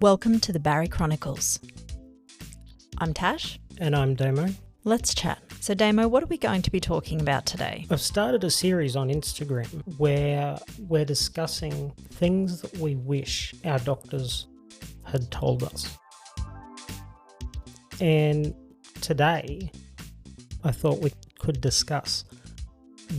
Welcome to the Bari Chronicles. I'm Tash. And I'm Damo. Let's chat. So Damo, what are we going to be talking about today? I've started a series on Instagram where we're discussing things that we wish our doctors had told us. And today, I thought we could discuss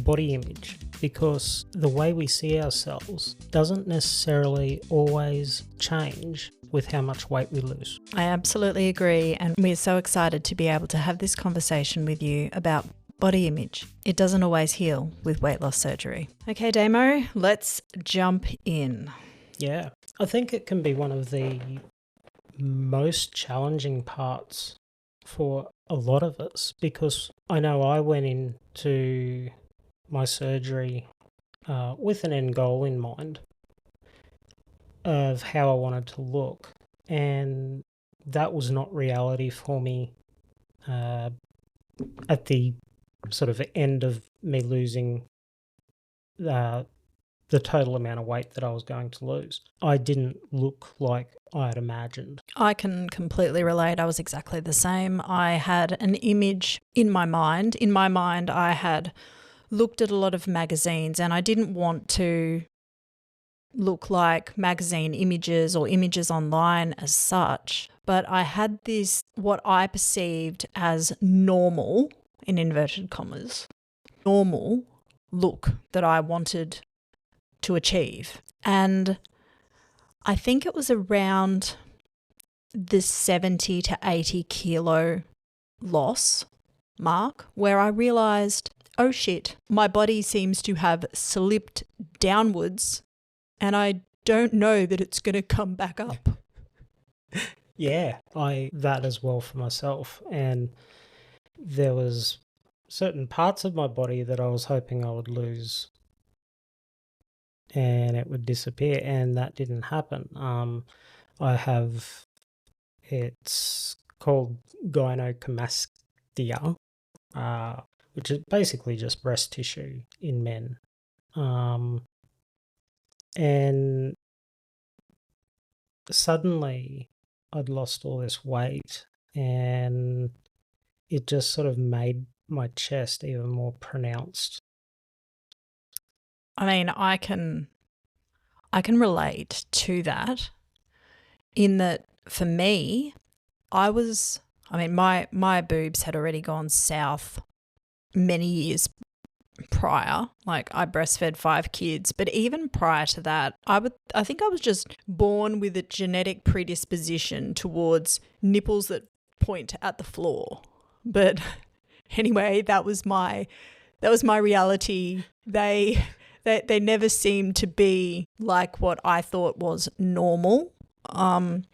body image, because the way we see ourselves doesn't necessarily always change with how much weight we lose. I absolutely agree, and we're so excited to be able to have this conversation with you about body image. It doesn't always heal with weight loss surgery. Okay, Damo, let's jump in. Yeah, I think it can be one of the most challenging parts for a lot of us, because I know I went into my surgery with an end goal in mind of how I wanted to look, and that was not reality for me at the sort of end of me losing the total amount of weight that I was going to lose. I didn't look like I had imagined. I can completely relate. I was exactly the same. I had an image in my mind. In my mind, I had looked at a lot of magazines, and I didn't want to look like magazine images or images online as such, but I had this, what I perceived as normal, in inverted commas, normal look that I wanted to achieve. And I think it was around the 70 to 80 kilo loss mark where I realised, oh shit, my body seems to have slipped downwards and I don't know that it's going to come back up. Yeah, that as well for myself. And there was certain parts of my body that I was hoping I would lose and it would disappear, and that didn't happen. It's called gynecomastia, which is basically just breast tissue in men. And suddenly I'd lost all this weight, and it just sort of made my chest even more pronounced. I mean, I can relate to that, in that for me, my boobs had already gone south many years prior. Like, I breastfed 5 kids, but even prior to that, I think I was just born with a genetic predisposition towards nipples that point at the floor. But anyway, that was my reality. They never seemed to be like what I thought was normal. I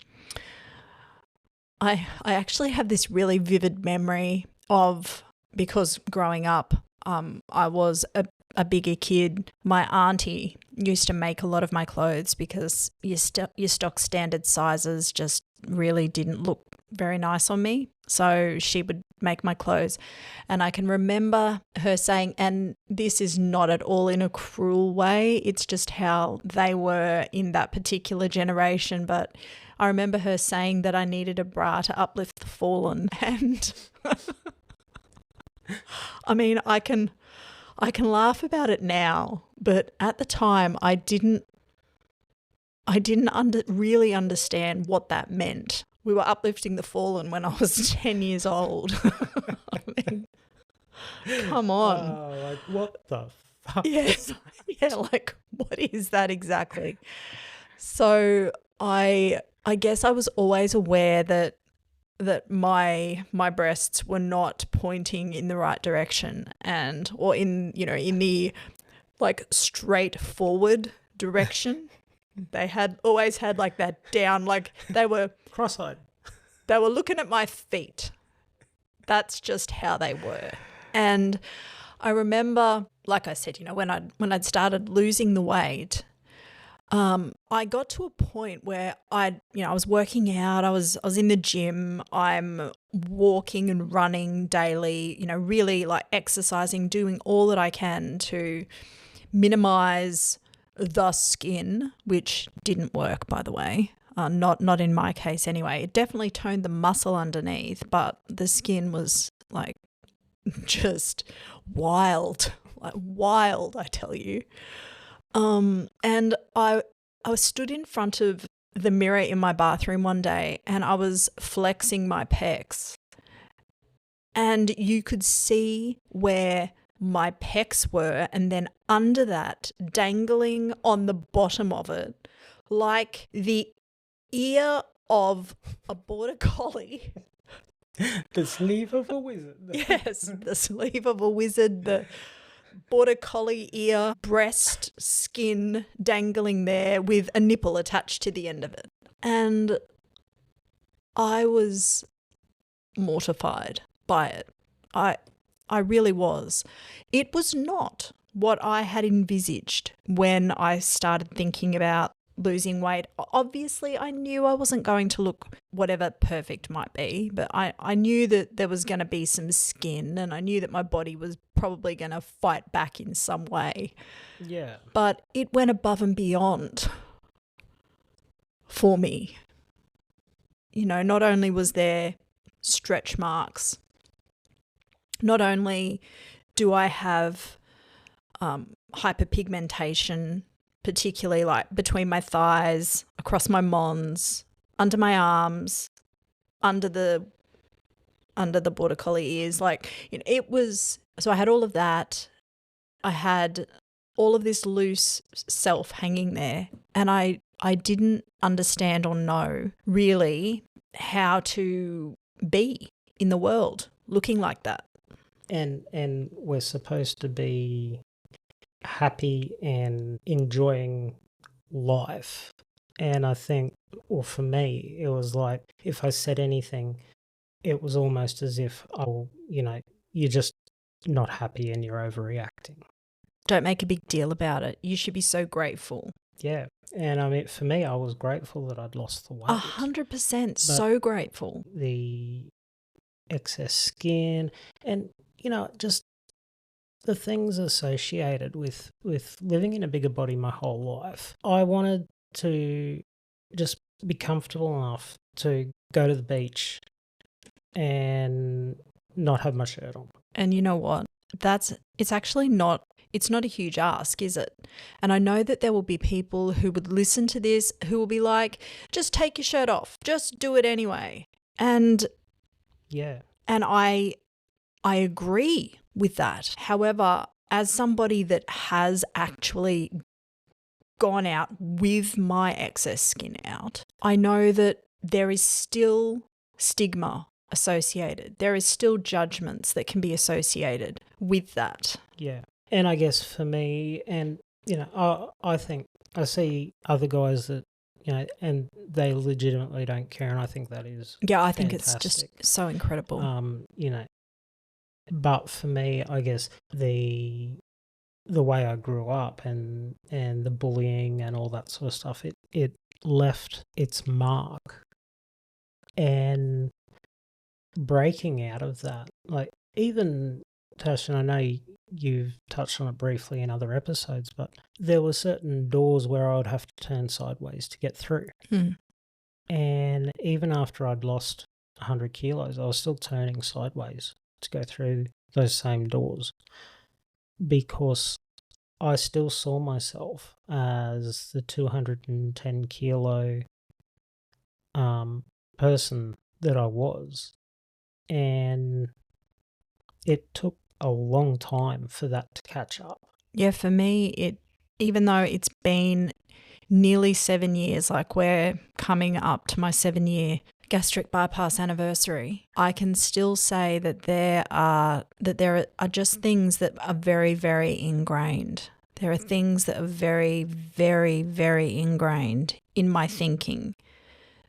actually have this really vivid memory of, because growing up, I was a bigger kid. My auntie used to make a lot of my clothes because your stock standard sizes just really didn't look very nice on me. So she would make my clothes. And I can remember her saying, and this is not at all in a cruel way, it's just how they were in that particular generation, but I remember her saying that I needed a bra to uplift the fallen. And I mean, I can laugh about it now, but at the time I didn't really understand what that meant. We were uplifting the fallen when I was 10 years old. I mean, come on. Like, what the fuck? Yes. Yeah, like, what is that exactly? So I guess I was always aware that my breasts were not pointing in the right direction, or in the like straightforward direction. They always had like that down, like they were Cross-eyed. They were looking at my feet. That's just how they were. And I remember, like I said, when I'd started losing the weight, I got to a point where I was working out, I was in the gym, I'm walking and running daily, really like exercising, doing all that I can to minimize the skin, which didn't work, by the way. Not in my case anyway. It definitely toned the muscle underneath, but the skin was like just wild, like wild, I tell you. And I was stood in front of the mirror in my bathroom one day and I was flexing my pecs. And you could see where my pecs were, and then under that, dangling on the bottom of it, like the ear of a border collie. The sleeve of a wizard. Yes, the sleeve of a wizard, the border collie ear, breast, skin dangling there with a nipple attached to the end of it. And I was mortified by it. I really was. It was not what I had envisaged when I started thinking about losing weight. Obviously, I knew I wasn't going to look whatever perfect might be, but I knew that there was going to be some skin, and I knew that my body was probably going to fight back in some way. Yeah. But it went above and beyond for me. You know, not only was there stretch marks, not only do I have hyperpigmentation, particularly like between my thighs, across my mons, under my arms, under the border collie ears. Like, you know, it was, so I had all of that. I had all of this loose self hanging there, and I didn't understand or know really how to be in the world looking like that. And we're supposed to be happy and enjoying life. And I think, or for me, it was like if I said anything, it was almost as if, oh, you know, you're just not happy and you're overreacting. Don't make a big deal about it. You should be so grateful. Yeah. And I mean, for me, I was grateful that I'd lost the weight. 100%. So grateful. The excess skin and, you know, just the things associated with living in a bigger body my whole life. I wanted to just be comfortable enough to go to the beach and not have my shirt on. And you know what? It's not a huge ask, is it? And I know that there will be people who would listen to this who will be like, just take your shirt off. Just do it anyway. And yeah. And I agree with that. However, as somebody that has actually gone out with my excess skin out, I know that there is still stigma associated. There is still judgments that can be associated with that. Yeah. And I guess for me, and, you know, I think I see other guys that, you know, and they legitimately don't care, and I think that is I think fantastic. It's just so incredible. You know, but for me, I guess the way I grew up and the bullying and all that sort of stuff, it left its mark. And breaking out of that, like even Tash, and I know you've touched on it briefly in other episodes, but there were certain doors where I would have to turn sideways to get through. And even after I'd lost 100 kilos, I was still turning sideways to go through those same doors because I still saw myself as the 210 kilo person that I was. And it took a long time for that to catch up. Yeah, for me, even though it's been nearly 7 years, like we're coming up to my 7-year gastric bypass anniversary, I can still say that there are just things that are very, very ingrained. There are things that are very, very, very ingrained in my thinking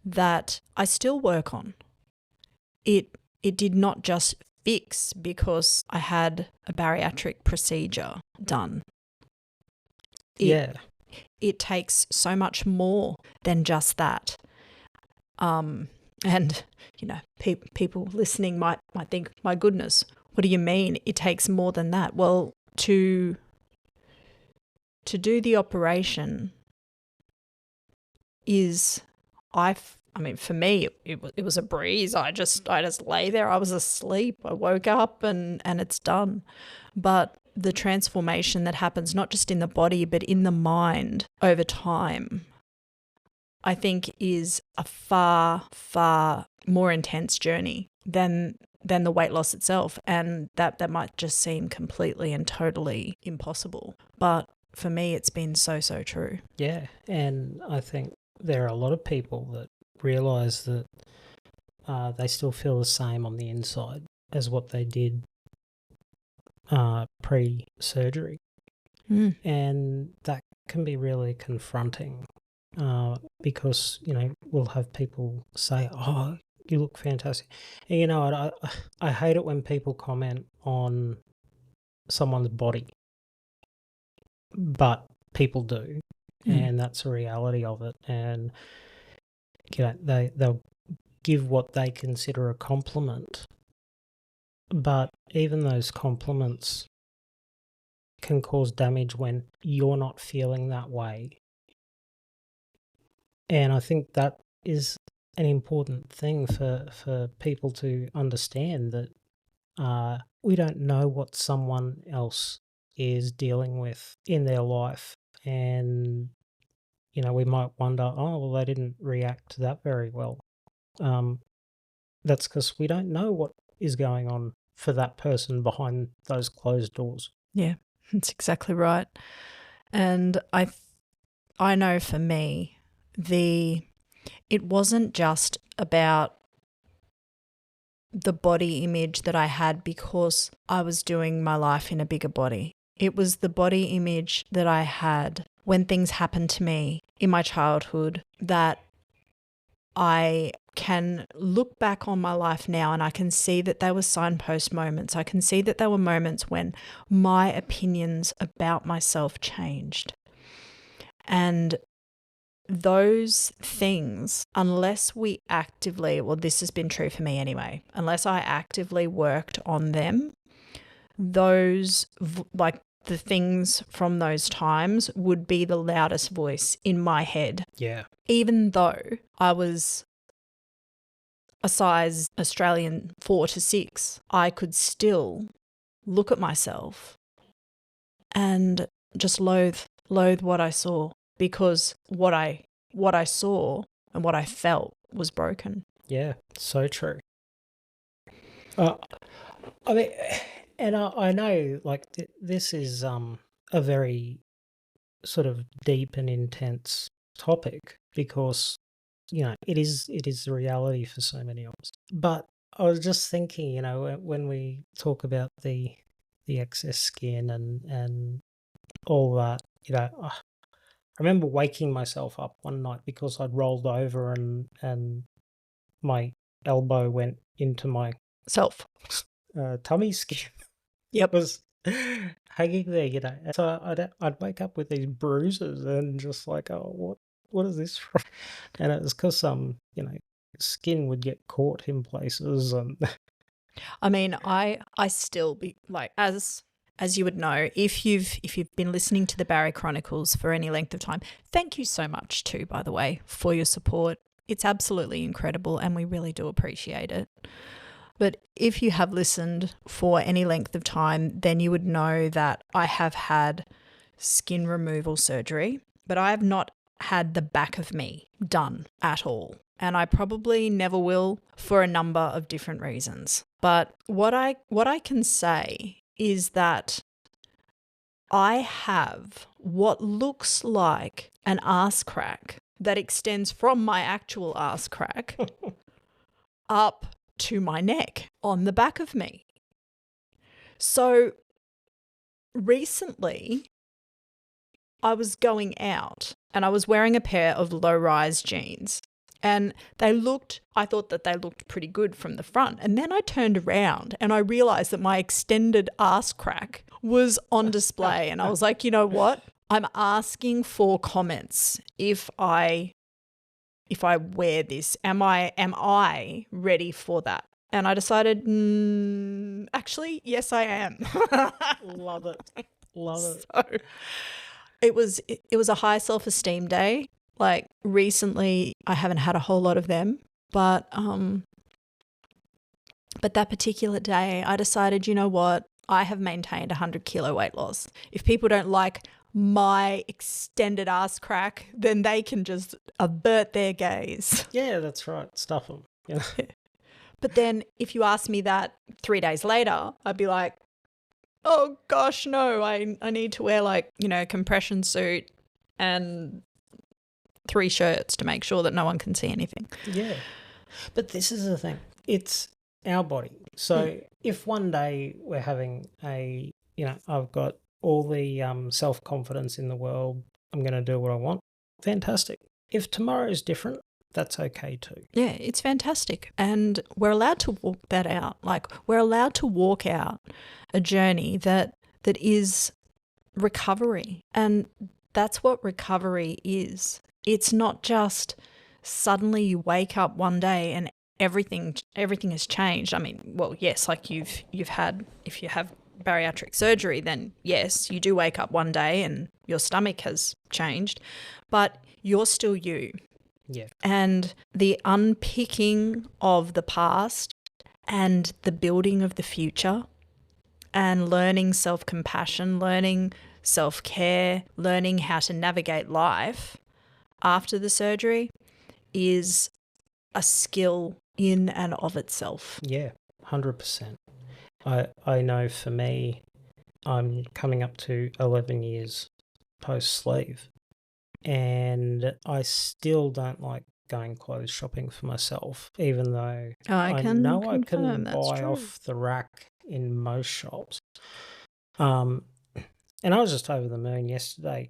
that I still work on. It did not just fix because I had a bariatric procedure done. It takes so much more than just that. And, you know, people listening might think, my goodness, what do you mean it takes more than that? Well, to do the operation is I mean, for me, it was a breeze. I just lay there. I was asleep. I woke up and it's done. But the transformation that happens not just in the body but in the mind over time, I think is a far, far more intense journey than the weight loss itself. And that might just seem completely and totally impossible. But for me, it's been so, so true. Yeah, and I think there are a lot of people that realise that they still feel the same on the inside as what they did pre-surgery. And that can be really confronting because, we'll have people say, oh, you look fantastic. And you know what, I hate it when people comment on someone's body, but people do. And that's a reality of it. And they'll give what they consider a compliment, but even those compliments can cause damage when you're not feeling that way. And I think that is an important thing for people to understand, that we don't know what someone else is dealing with in their life. And we might wonder, oh, well, they didn't react to that very well. That's because we don't know what is going on for that person behind those closed doors. Yeah, that's exactly right. And I know for me, it wasn't just about the body image that I had because I was doing my life in a bigger body. It was the body image that I had when things happened to me in my childhood, that I can look back on my life now and I can see that there were signpost moments. I can see that there were moments when my opinions about myself changed. And those things, unless we actively, well, this has been true for me anyway, unless I actively worked on them, those, like the things from those times, would be the loudest voice in my head. Yeah. Even though I was a size Australian 4 to 6, I could still look at myself and just loathe what I saw, because what I saw and what I felt was broken. Yeah, so true. I mean, and I know, like, this is a very sort of deep and intense topic because, it is the reality for so many of us. But I was just thinking, when we talk about the excess skin and all that, I remember waking myself up one night because I'd rolled over and my elbow went into my Self. tummy skin. Yep. Was hanging there, So I'd wake up with these bruises and just like, oh, what is this from? And it was because skin would get caught in places, and I mean, I still be like, as you would know, if you've been listening to the Bari Chronicles for any length of time, thank you so much too, by the way, for your support. It's absolutely incredible and we really do appreciate it. But if you have listened for any length of time, then you would know that I have had skin removal surgery, but I have not had the back of me done at all. And I probably never will, for a number of different reasons. But what I can say is that I have what looks like an arse crack that extends from my actual arse crack up to my neck on the back of me. So recently I was going out and I was wearing a pair of low-rise jeans, and I thought that they looked pretty good from the front. And then I turned around and I realized that my extended arse crack was on display. And I was like, you know what? I'm asking for comments if I wear this. Am I ready for that? And I decided, actually, yes, I am. Love it. So it was a high self-esteem day. Like recently, I haven't had a whole lot of them, but that particular day, I decided, you know what? I have maintained 100-kilo weight loss. If people don't like my extended ass crack, then they can just avert their gaze. Yeah, that's right. Stuff them. Yeah. But then if you ask me that 3 days later, I'd be like, oh gosh, no, I need to wear like, compression suit and 3 shirts to make sure that no one can see anything. Yeah. But this is the thing. It's our body. So if one day we're having I've got all the self-confidence in the world, I'm going to do what I want, fantastic. If tomorrow is different, that's okay too. Yeah, it's fantastic. And we're allowed to walk that out. Like, we're allowed to walk out a journey that is recovery. And that's what recovery is. It's not just suddenly you wake up one day and everything has changed. I mean, well, yes, like if you have bariatric surgery, then yes, you do wake up one day and your stomach has changed, but you're still you. Yeah. And the unpicking of the past and the building of the future and learning self-compassion, learning self-care, learning how to navigate life after the surgery is a skill in and of itself. Yeah, 100%. I know for me, I'm coming up to 11 years post-sleeve, and I still don't like going clothes shopping for myself, even though I know I can buy off the rack in most shops. And I was just over the moon yesterday.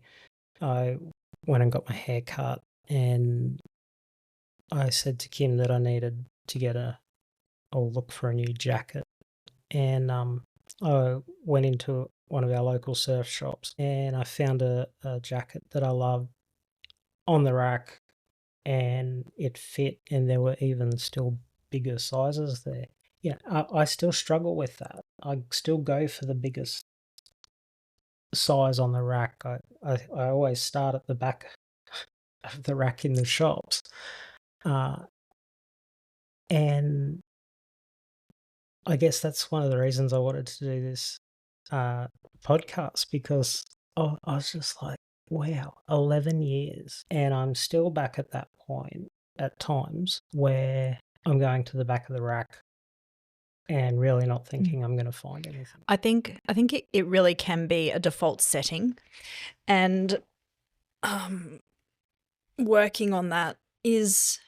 I went and got my hair cut, and I said to Kim that I needed to look for a new jacket. And I went into one of our local surf shops, and I found a jacket that I loved on the rack, and it fit, and there were even still bigger sizes there. Yeah, I still struggle with that. I still go for the biggest size on the rack. I always start at the back of the rack in the shops. And I guess that's one of the reasons I wanted to do this podcast, because I was just like, wow, 11 years. And I'm still back at that point at times where I'm going to the back of the rack and really not thinking I'm going to find anything. I think it really can be a default setting, and working on that it's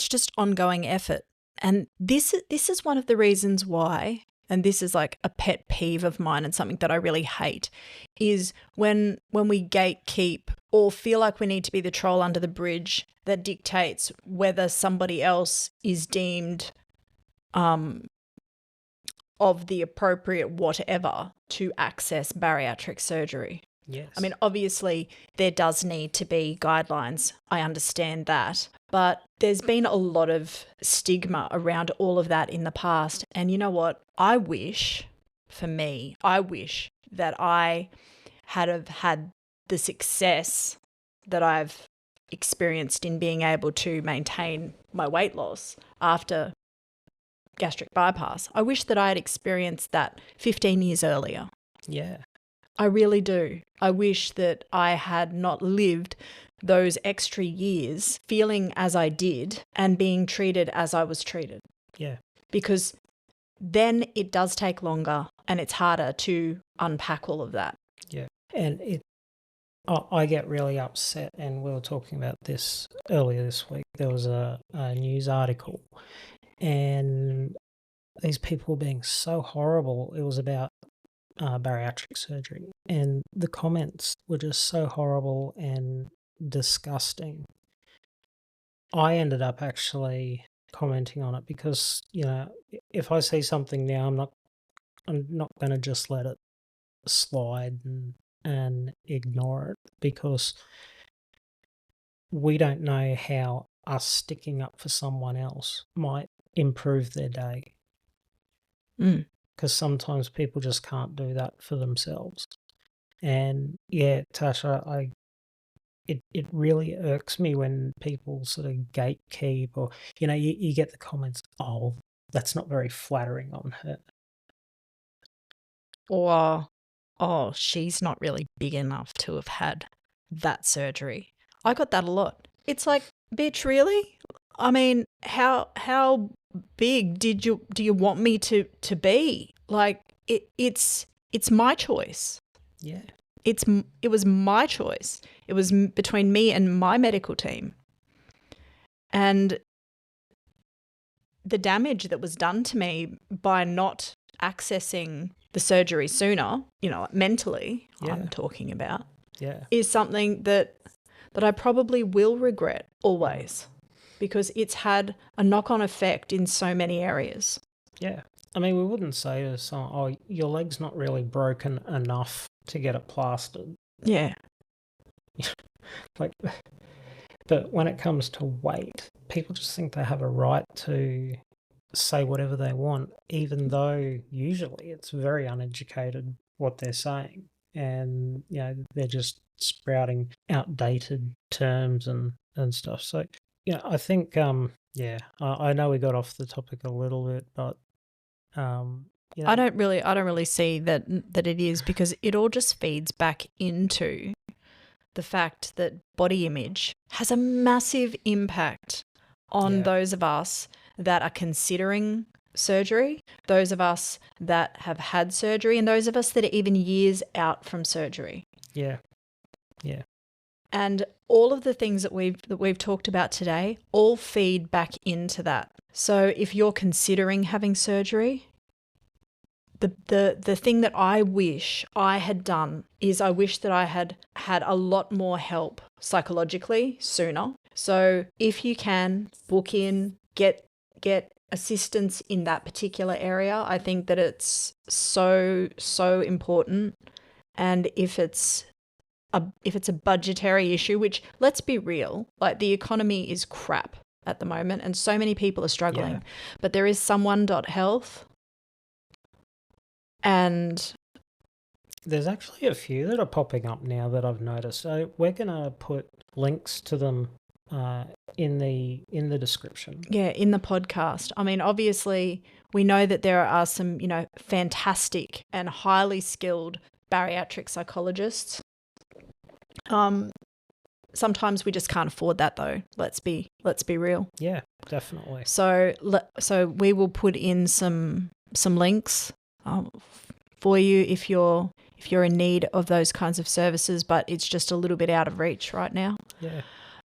just ongoing effort. And this is one of the reasons why, and this is like a pet peeve of mine and something that I really hate, is when we gatekeep or feel like we need to be the troll under the bridge that dictates whether somebody else is deemed of the appropriate whatever to access bariatric surgery. Yes. I mean, obviously, there does need to be guidelines. I understand that. But there's been a lot of stigma around all of that in the past. And you know what? I wish that I had had the success that I've experienced in being able to maintain my weight loss after gastric bypass. I wish that I had experienced that 15 years earlier. Yeah. I really do. I wish that I had not lived those extra years feeling as I did and being treated as I was treated. Yeah. Because then it does take longer and it's harder to unpack all of that. Yeah. And I get really upset, and we were talking about this earlier this week. There was a news article, and these people were being so horrible. It was about bariatric surgery, and the comments were just so horrible and disgusting. I ended up actually commenting on it because, if I see something now, I'm not going to just let it slide and ignore it, because we don't know how us sticking up for someone else might improve their day. Because sometimes people just can't do that for themselves. And yeah, Tash, I it really irks me when people sort of gatekeep, or, you get the comments, oh, that's not very flattering on her. Or, oh, she's not really big enough to have had that surgery. I got that a lot. It's like, bitch, really? I mean, how big do you want me to be? Like, it's my choice. Yeah. It was my choice. It was between me and my medical team. And the damage that was done to me by not accessing the surgery sooner, mentally, Yeah. I'm talking about, Yeah. is something that I probably will regret always, because it's had a knock-on effect in so many areas. Yeah. I mean, we wouldn't say to someone, oh, your leg's not really broken enough to get it plastered. Yeah. Like, but when it comes to weight, people just think they have a right to say whatever they want, even though usually it's very uneducated what they're saying. And, they're just sprouting outdated terms and stuff. So, I think, I know we got off the topic a little bit, but, I don't really see that it is, because it all just feeds back into the fact that body image has a massive impact on those of us that are considering surgery, those of us that have had surgery, and those of us that are even years out from surgery. Yeah. Yeah. And all of the things that we've talked about today all feed back into that. So if you're considering having surgery, the thing that I wish I had done is I wish that I had had a lot more help psychologically sooner. So if you can book in, get assistance in that particular area, I think that it's so important. And if it's a budgetary issue, which, let's be real, like, the economy is crap at the moment and so many people are struggling, but there is someone.health. And there's actually a few that are popping up now that I've noticed. So we're going to put links to them in the description. Yeah, in the podcast. I mean, obviously, we know that there are some, fantastic and highly skilled bariatric psychologists. Sometimes we just can't afford that, though. Let's be real. Yeah, definitely. So we will put in some links for you if you're in need of those kinds of services, but it's just a little bit out of reach right now. Yeah.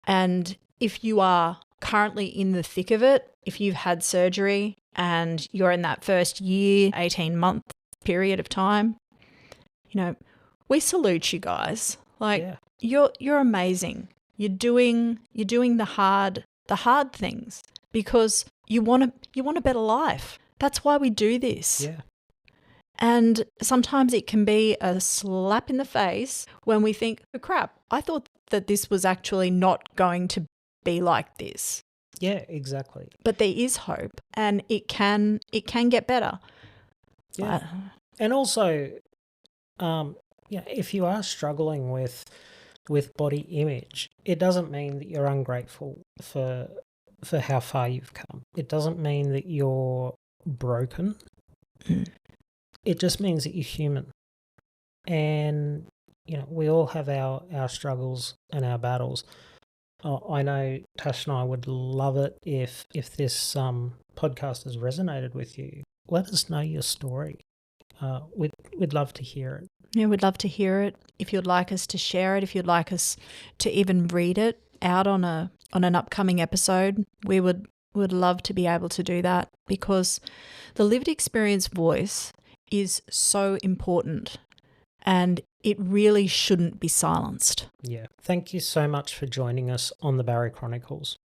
And if you are currently in the thick of it, if you've had surgery and you're in that first year, 18-month period of time, we salute you guys. Like, you're amazing. You're doing the hard things because you want a better life. That's why we do this. Yeah. And sometimes it can be a slap in the face when we think, oh crap, I thought that this was actually not going to be like this. Yeah, exactly. But there is hope, and it can get better. Yeah. And also, if you are struggling with body image, it doesn't mean that you're ungrateful for how far you've come. It doesn't mean that you're broken. It just means that you're human. And, we all have our struggles and our battles. I know Tash and I would love it if this podcast has resonated with you. Let us know your story. We'd love to hear it. Yeah, we'd love to hear it. If you'd like us to share it, if you'd like us to even read it out on an upcoming episode, we would love to be able to do that, because the lived experience voice is so important and it really shouldn't be silenced. Yeah. Thank you so much for joining us on the Bari Chronicles.